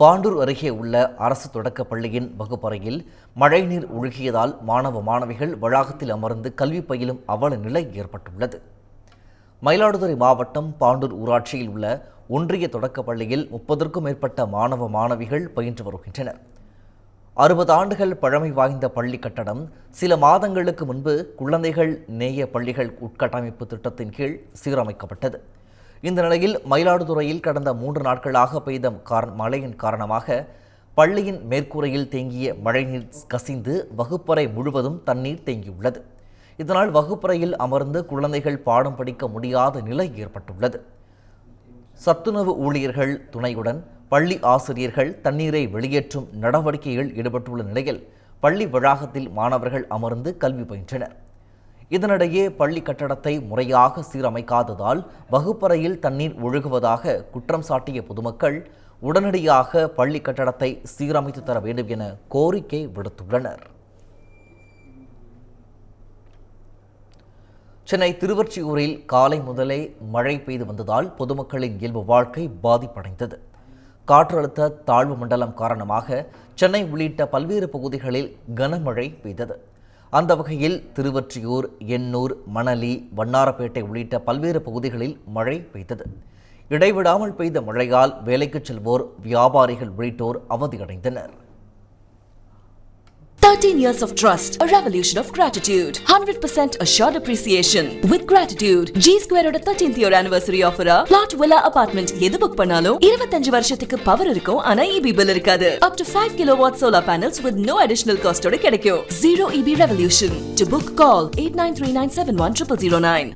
பாண்டூர் அருகே உள்ள அரசு தொடக்கப் பள்ளியின் வகுப்பறையில் மழைநீர் ஒழுகியதால் மாணவிகள் வளாகத்தில் அமர்ந்து கல்வி பயிலும் அவல நிலை ஏற்பட்டுள்ளது. மயிலாடுதுறை மாவட்டம் பாண்டூர் ஊராட்சியில் உள்ள ஒன்றிய தொடக்கப் பள்ளியில் 30க்கும் மேற்பட்ட மாணவிகள் பயின்று வருகின்றனர். 60 ஆண்டுகள் பழமை வாய்ந்த பள்ளி கட்டடம் சில மாதங்களுக்கு முன்பு குழந்தைகள் நேய பள்ளிகள் உட்கட்டமைப்பு திட்டத்தின் கீழ் சீரமைக்கப்பட்டது. இந்த நிலையில் மயிலாடுதுறையில் கடந்த 3 நாட்களாக பெய்த மழையின் காரணமாக பள்ளியின் மேற்கூரையில் தேங்கிய மழைநீர் கசிந்து வகுப்பறை முழுவதும் தண்ணீர் தேங்கியுள்ளது. இதனால் வகுப்பறையில் அமர்ந்து குழந்தைகள் பாடம் படிக்க முடியாத நிலை ஏற்பட்டுள்ளது. சத்துணவு ஊழியர்கள் துணையுடன் பள்ளி ஆசிரியர்கள் தண்ணீரை வெளியேற்றும் நடவடிக்கையில் ஈடுபட்டுள்ள நிலையில் பள்ளி வளாகத்தில் மாணவர்கள் அமர்ந்து கல்வி பயின்றனர். இதனிடையே பள்ளி கட்டடத்தை முறையாக சீரமைக்காததால் வகுப்பறையில் தண்ணீர் ஒழுகுவதாக குற்றம் சாட்டிய பொதுமக்கள் உடனடியாக பள்ளி கட்டடத்தை சீரமைத்து தர வேண்டும் என கோரிக்கை விடுத்துள்ளனர். சென்னை திருவொற்றியூரில் காலை முதலே மழை பெய்து வந்ததால் பொதுமக்களின் இயல்பு வாழ்க்கை பாதிப்படைந்தது. காற்றழுத்த தாழ்வு மண்டலம் காரணமாக சென்னை உள்ளிட்ட பல்வேறு பகுதிகளில் கனமழை பெய்தது. அந்த வகையில் திருவொற்றியூர், எண்ணூர், மணலி, வண்ணாரப்பேட்டை உள்ளிட்ட பல்வேறு பகுதிகளில் மழை பெய்தது. இடைவிடாமல் பெய்த மழையால் வேலைக்கு செல்வோர், வியாபாரிகள் உள்ளிட்டோர் அவதியடைந்தனர். 13 years of trust, a revolution of gratitude, 100% assured appreciation. With gratitude, G Square oda 13th year anniversary offer plot villa apartment எது புக் பண்ணாலும் 25 வருஷத்துக்கு பவர் இருக்கும். ஆனா EB bill இருக்காது. Up to 5 kilowatt solar panels with no additional cost ஓட கிடைக்கும். Zero EB revolution. To book, call 8939710009.